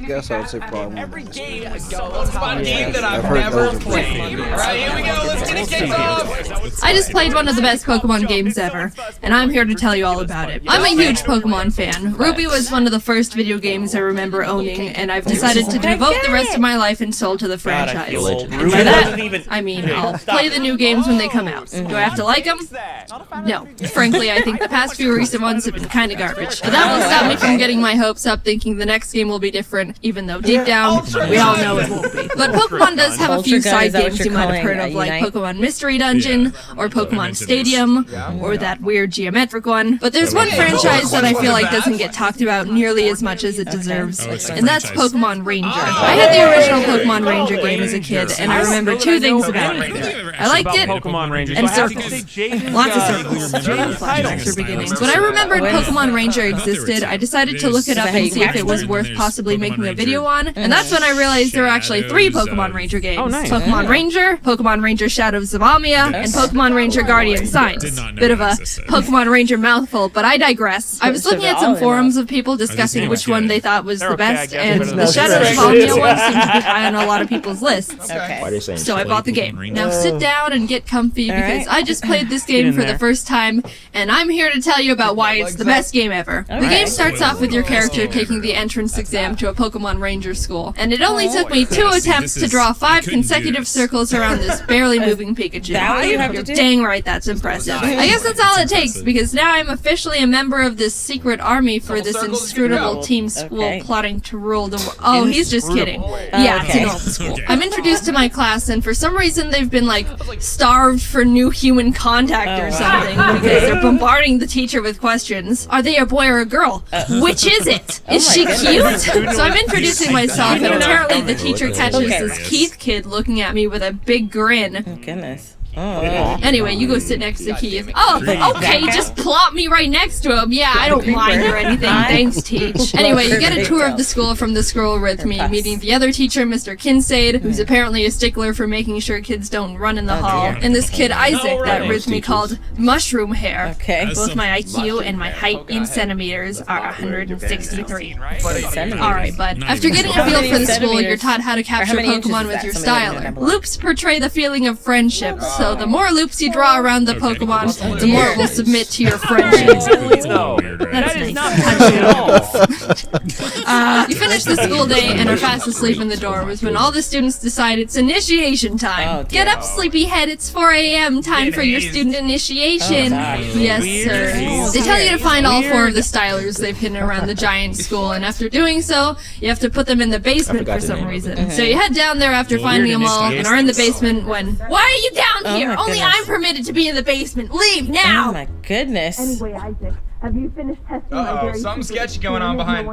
Guess I would say probably every game one game that I've never played. Alright, here we go, let's get it kicked off! I just played one of the best Pokemon games ever, and I'm here to tell you all about it. I'm a huge Pokemon fan. Ruby was one of the first video games I remember owning, and I've decided to devote the rest of my life and soul to the franchise. And by that, I mean I'll play the new games when they come out. Do I have to like them? No. Frankly, I think the past few recent ones have been kinda garbage. But that won't stop me from getting my hopes up thinking the next game will be different, even though deep down, we all know it won't be. But Pokemon does have a few side games you might have heard of, like Pokemon Mystery Dungeon, or Pokemon Stadium, or that weird geometric one. But there's one franchise that I feel like doesn't get talked about nearly as much as it deserves, and that's Pokemon Ranger. I had the original Pokemon Ranger game as a kid, and I remember two things about it. I liked it, and circles. Lots of circles. Flashbacks or beginnings. When I remembered Pokemon Ranger existed, I decided to look it up and see if it was worth possibly making a video on, and that's when I realized there were actually 3 Pokemon Ranger games. Pokemon Ranger, Pokemon Ranger Shadows of Amia, and Pokemon Ranger Guardian Signs. Bit of a Pokemon Ranger mouthful, but I digress. I was looking at some forums of people discussing which one they thought was the best, and the Shadows of Amia one seemed to be high on a lot of people's lists. So I bought the game. Now sit down and get comfy, because I just played this game for the first time, and I'm here to tell you about why it's the best game ever. The game starts off with your character taking the entrance exam to a Pokemon Ranger school, and it only took me 2 attempts to draw 5 consecutive circles around this barely moving Pikachu. You're dang right, that's impressive. I guess that's all it takes, because now I'm officially a member of this secret army for this inscrutable team school plotting to rule the world. Oh, he's just kidding. Yeah, it's an old school. I'm introduced to my class, and for some reason they've been like starved for new human contact or something, because they're bombarding the teacher with questions. Are they a boy or a girl? Which is it? Is she cute? So I'm introducing myself, and apparently the teacher catches this Keith kid looking at me with a big grin. Oh, goodness. Anyway, you go sit next to Keith. Oh, okay, just plop me right next to him. Yeah, I don't mind or anything. Thanks, Teach. Anyway, you get a tour of the school from the scroll with me, meeting the other teacher, Mr. Kinsaid, who's apparently a stickler for making sure kids don't run in the hall, and this kid Isaac that Rhythmy called Mushroom Hair. Both my IQ and my height in centimeters are 163. Alright, bud. After getting a feel for the school, you're taught how to capture Pokemon with your styler. Loops portray the feeling of friendship, so the more loops you draw around the Pokemon, the more it will submit to your friendship. That's nice. You finish the school day and are fast asleep in the dorms when all the students decide it's initiation time. Get up, sleepyhead, it's 4 a.m. time for your student initiation. Yes, sir. They tell you to find all 4 of the stylers they've hidden around the giant school, and after doing so, you have to put them in the basement for some reason. So you head down there after finding them all, and are in the basement when... Why are you down here? Only I'm permitted to be in the basement. Leave now! Oh my goodness. Anyway, Isaac, have you finished testing my very something sketchy going on behind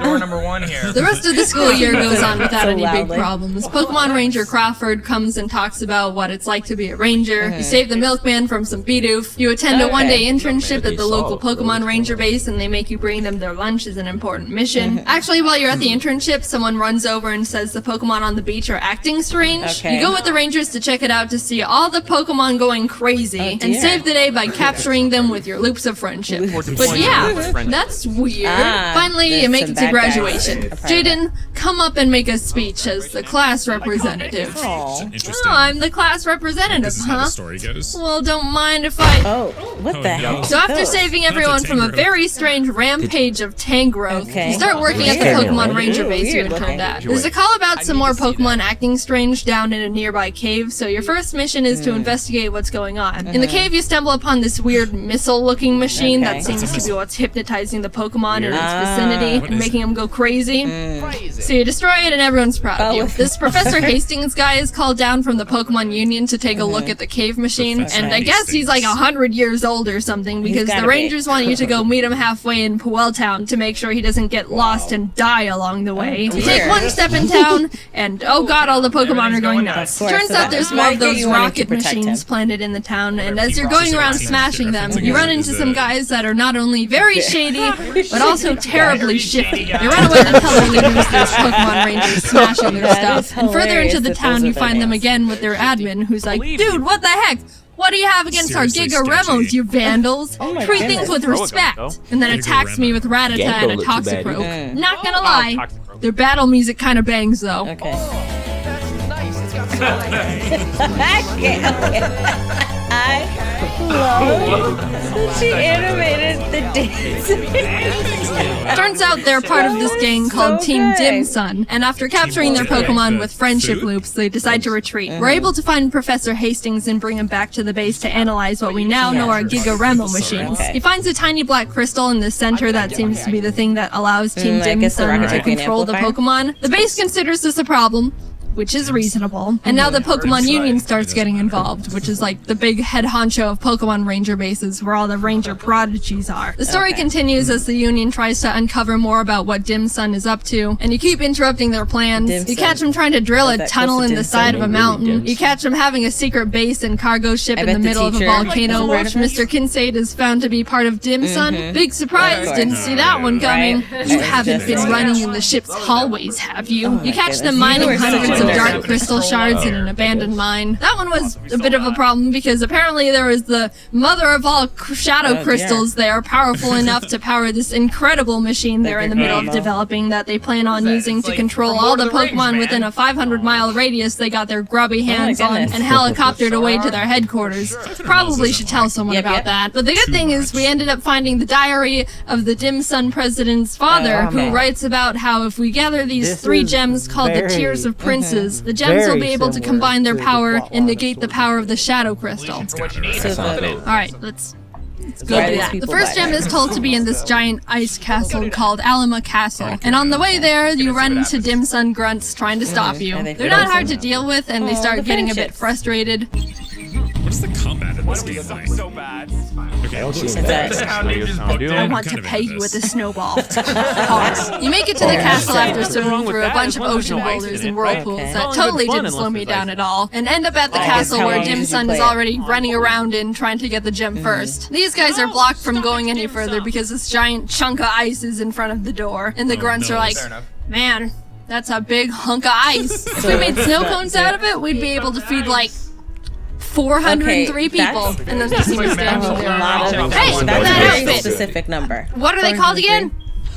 door number 1 here. The rest of the school year goes on without any big problems. Pokemon Ranger Crawford comes and talks about what it's like to be a ranger. You save the milkman from some Bidoof. You attend a one-day internship at the local Pokemon Ranger base, and they make you bring them their lunch as an important mission. Actually, while you're at the internship, someone runs over and says the Pokemon on the beach are acting strange. You go with the Rangers to check it out to see all the Pokemon going crazy, and save the day by capturing them with your loops of friendship. But yeah, that's weird. Finally, you make it to graduation. Jaden, come up and make a speech as the class representative. Oh, I'm the class representative, huh? Well, don't mind if I... Oh, what the heck? So after saving everyone from a very strange rampage of Tangrowth, you start working at the Pokemon Ranger base you had turned at. There's a call about some more Pokemon acting strange down in a nearby cave, so your first mission is to investigate what's going on. In the cave, you stumble upon this weird missile-looking machine that's seems to be what's hypnotizing the Pokemon in its vicinity and making them go crazy. So you destroy it and everyone's proud of you. This Professor Hastings guy is called down from the Pokemon Union to take a look at the cave machine, and I guess he's like 100 years old or something, because the Rangers want you to go meet him halfway in Puel Town to make sure he doesn't get lost and die along the way. You take one step in town, and oh god, all the Pokemon are going nuts. Turns out there's more of those rocket machines planted in the town, and as you're going around smashing them, you run into some guys that are not only very shady, but also terribly shifty. They run away to tell their leaders there's Pokemon Rangers smashing their stuff, and further into the town you find them again with their admin, who's like, dude, what the heck? What do you have against our Giga Remos, you vandals? Treat things with respect. And then attacks me with Rattata and a Toxicroak. Not gonna lie, their battle music kind of bangs though. Okay. I love that she animated the dance. Turns out they're part of this gang called Team Dim Sun, and after capturing their Pokemon with friendship loops, they decide to retreat. We're able to find Professor Hastings and bring him back to the base to analyze what we now know are Giga Remo machines. He finds a tiny black crystal in the center that seems to be the thing that allows Team Dim Sun to control the Pokemon. The base considers this a problem, which is reasonable. And now the Pokemon Union starts getting involved, which is like the big head honcho of Pokemon Ranger bases where all the Ranger prodigies are. The story continues as the Union tries to uncover more about what Dim Sun is up to, and you keep interrupting their plans. You catch them trying to drill a tunnel in the side of a mountain. You catch them having a secret base and cargo ship in the middle of a volcano, which Mr. Kincaid is found to be part of Dim Sun. Big surprise, didn't see that one coming. You haven't been running in the ship's hallways, have you? You catch them mining hundreds of dark crystal shards in an abandoned mine. That one was a bit of a problem because apparently there was the mother of all shadow crystals there, powerful enough to power this incredible machine they're in the middle of developing that they plan on using to control all the Pokemon within a 500-mile radius they got their grubby hands on and helicoptered away to their headquarters. Probably should tell someone about that. But the good thing is we ended up finding the diary of the Dim Sun president's father, who writes about how if we gather these 3 gems called the Tears of Princes, the gems will be able to combine their power and negate the power of the Shadow Crystal. Alright, let's go do that. The first gem is told to be in this giant ice castle called Alima Castle. And on the way there, you run into Dim Sun grunts trying to stop you. They're not hard to deal with, and they start getting a bit frustrated. What's the combat in this game like? So bad. Okay. I want to pay you with a snowball. Pause. You make it to the castle after swimming through a bunch of ocean boulders and whirlpools that totally didn't slow me down at all, and end up at the castle where Dim Sun is already running around in trying to get the gem first. These guys are blocked from going any further because this giant chunk of ice is in front of the door, and the grunts are like, man, that's a big hunk of ice. If we made snow cones out of it, we'd be able to feed like 403 people, and then they see me standing there. Hey, that outfit! Specific number. What are they called again?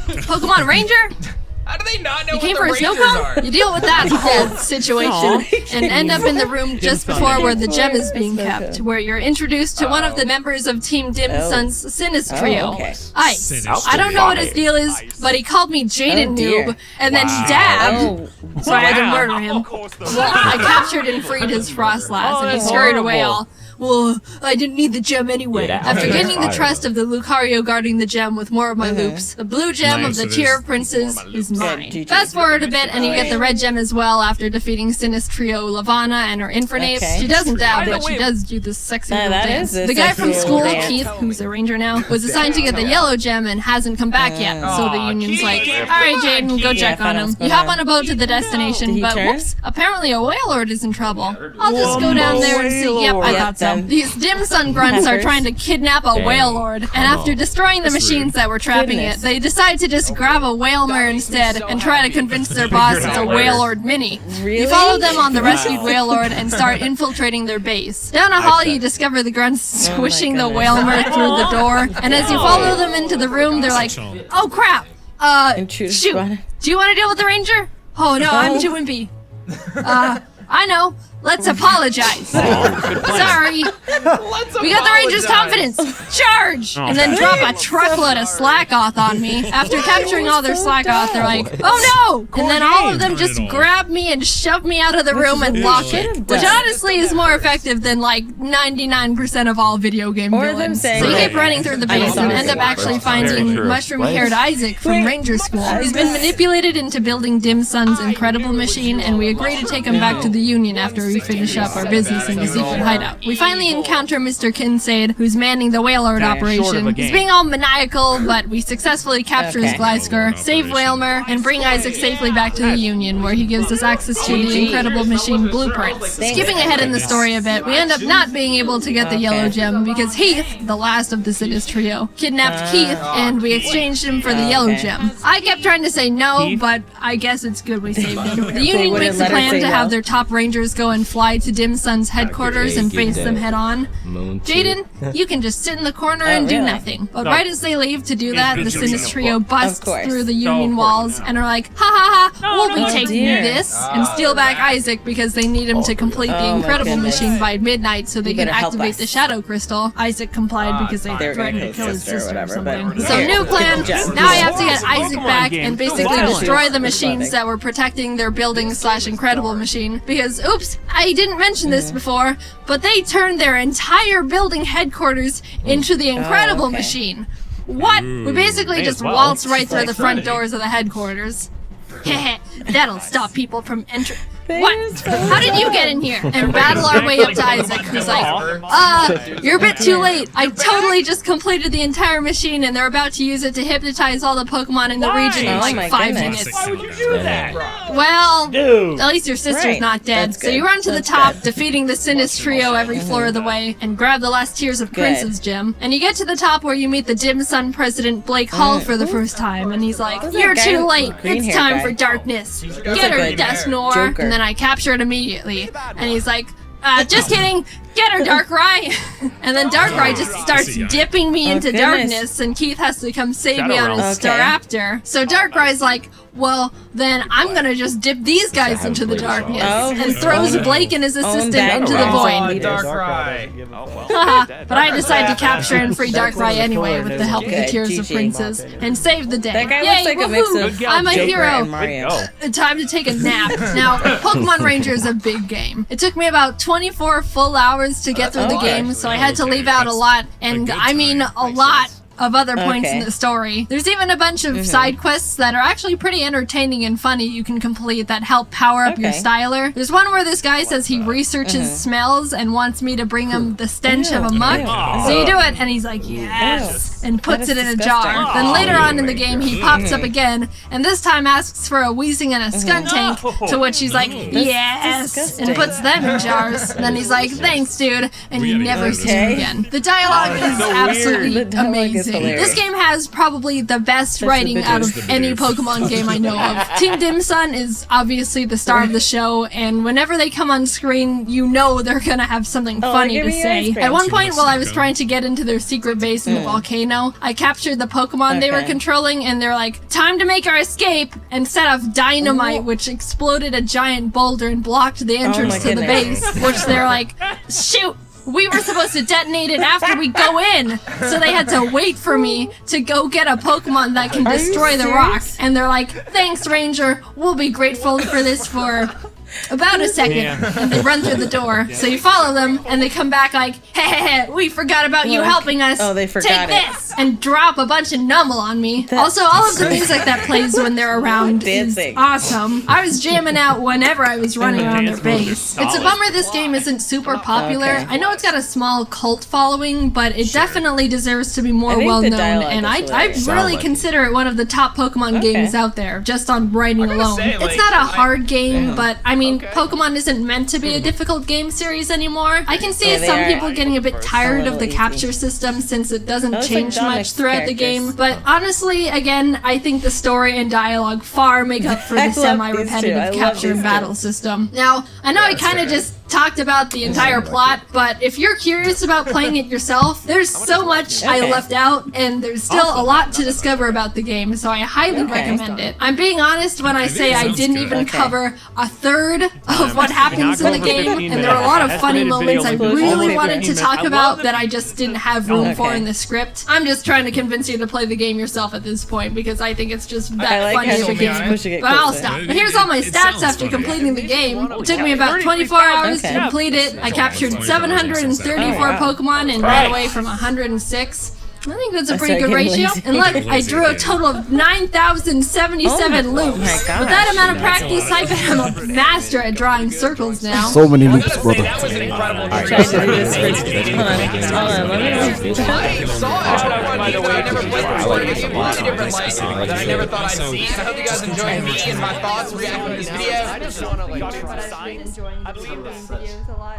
Pokemon Ranger? How do they not know You what came the for a Rangers snow cone? are? You deal with that whole situation and end up in the room just before where the gem is being kept, where you're introduced to one of the members of Team Dim Sun's Sinus trio. Ice. I don't know what his deal is, but he called me Jaden Noob, and then dabbed, so I had to murder him. Well, I captured and freed his Frostlass, and he scurried away all, well, I didn't need the gem anyway. After gaining the trust of the Lucario guarding the gem with more of my loops, the blue gem of the Tier of Princes is mine. Fast forward a bit and you get the red gem as well after defeating Sinus Trio Lavana and her Infernape. She doesn't dab, but she does do this sexy little dance. The guy from school, Keith, who's a ranger now, was assigned to get the yellow gem and hasn't come back yet. So the Union's like, alright Jaden, go check on him. You hop on a boat to the destination, but whoops, apparently a Wailord is in trouble. I'll just go down there and see, yep, I thought so. These Dim Sun grunts are trying to kidnap a Wailord, and after destroying the machines that were trapping it, they decide to just grab a Wailmer instead and try to convince their boss it's a Wailord mini. You follow them on the rescued Wailord and start infiltrating their base. Down a hall, you discover the grunts squishing the Wailmer through the door, and as you follow them into the room, they're like, oh crap, shoot, do you want to deal with the ranger? Oh no, I'm too wimpy. I know. let's apologize. Sorry. We got the Rangers' confidence. Charge! And then drop a truckload of Slackoth on me. After capturing all their Slackoth, they're like, oh no! And then all of them just grab me and shove me out of the room and lock it. Which honestly is more effective than like 99% of all video game villains. So you keep running through the base and end up actually finding mushroom-haired Isaac from Ranger School. He's been manipulated into building Dim Sun's incredible machine, and we agree to take him back to the Union after we finish up our business in the secret hideout. We finally encounter Mr. Kincaid, who's manning the Whalelord operation. He's being all maniacal, but we successfully capture his Glysker, save Whalmer, and bring Isaac safely back to the Union, where he gives us access to the incredible machine blueprints. Skipping ahead in the story a bit, we end up not being able to get the yellow gem because Heath, the last of the Sidus trio, kidnapped Keith, and we exchanged him for the yellow gem. I kept trying to say no, but I guess it's good we saved him. The Union makes a plan to have their top rangers go and fly to Dim Sun's headquarters and face them head on. Jaden, you can just sit in the corner and do nothing. But right as they leave to do that, the Sidus trio busts through the Union walls and are like, ha ha ha, we'll be taking this, and steal back Isaac because they need him to complete the incredible machine by midnight so they can activate the Shadow Crystal. Isaac complied because they threatened to kill his sister or something. So new plan, now I have to get Isaac back and basically destroy the machines that were protecting their building / incredible machine. Because, oops, I didn't mention this before, but they turned their entire building headquarters into the incredible machine. What? We basically just waltzed right through the front doors of the headquarters. Heh, that'll stop people from entering. What? How did you get in here? And rattle our way up to Isaac, who's like, you're a bit too late. I totally just completed the entire machine, and they're about to use it to hypnotize all the Pokemon in the region in like 5 minutes. Why would you do that? Well, at least your sister's not dead. So you run to the top, defeating the Sidus trio every floor of the way, and grab the last tiers of Prince's Gem. And you get to the top where you meet the Dim Sun president, Blake Hall, for the first time, and he's like, you're too late. It's time for darkness. Get her, Desnor. And then I capture it immediately. And he's like, just kidding. Get her, Darkrai! And then Darkrai just starts dipping me into darkness, and Keith has to come save me on his Staraptor. So Darkrai's like, well, then I'm gonna just dip these guys into the darkness, and throws Blake and his assistant into the void. But I decide to capture and free Darkrai anyway with the help of the Tears of Princes, and save the day. That guy Yay, looks like a mix of I'm a Joker hero! and Mario. Time to take a nap. Now, Pokemon Ranger is a big game. It took me about 24 full hours to get through the game, so I had to leave out a lot, and I mean a lot of other points in the story. There's even a bunch of side quests that are actually pretty entertaining and funny you can complete that help power up your styler. There's one where this guy says he researches smells and wants me to bring him the stench of a muck. So you do it, and he's like, yes, and puts it in a jar. Then later on in the game, he pops up again, and this time asks for a Weezing and a Skuntank, to which he's like, yes, and puts them in jars. Then he's like, thanks, dude, and you never see him again. The dialogue is absolutely amazing. This game has probably the best writing out of any Pokemon game I know of. Team Dim Sun is obviously the star of the show, and whenever they come on screen, you know they're gonna have something funny to say. At one point, while I was trying to get into their secret base in the volcano, I captured the Pokemon they were controlling, and they're like, time to make our escape, and set off dynamite, which exploded a giant boulder and blocked the entrance to the base, which they're like, shoot! We were supposed to detonate it after we go in, so they had to wait for me to go get a Pokemon that can destroy the rock. And they're like, thanks, Ranger, we'll be grateful for this for about a second. And they run through the door, so you follow them, and they come back like, hey, we forgot about you helping us. Oh, they forgot Take this! And drop a bunch of Numble on me. Also, all of the music that plays when they're around is awesome. I was jamming out whenever I was running around their base. It's a bummer this game isn't super popular. I know it's got a small cult following, but it definitely deserves to be more well-known, and I really consider it one of the top Pokemon games out there, just on writing alone. It's not a hard game, but I mean, Pokemon isn't meant to be a difficult game series anymore. I can see some people getting a bit tired of the capture system since it doesn't change much throughout the game, but honestly, again, I think the story and dialogue far make up for the semi-repetitive capture and battle system. Now, I know I kind of just talked about the entire plot, but if you're curious about playing it yourself, there's so much I left out, and there's still a lot to discover about the game, so I highly recommend it. I'm being honest when I say I didn't even cover a third of what happens in the game, and there are a lot of funny moments I really wanted to talk about that I just didn't have room for in the script. I'm just trying to convince you to play the game yourself at this point, because I think it's just that funny of a game. But I'll stop. But here's all my stats after completing the game. It took me about 24 hours to complete it. I captured 734 Pokemon and ran away from 106. I think that's a pretty good ratio. And look, I drew a total of 9,077 loops. With that amount of practice, I bet I'm a master at drawing circles now. So many loops, brother. That was an incredible Try to do this first. Hold on, let me I saw it. I never played before. It gave me a lot of different lights that I never thought I'd see. I hope you guys enjoyed me and my thoughts reacting to this video. I've been enjoying doing videos a lot.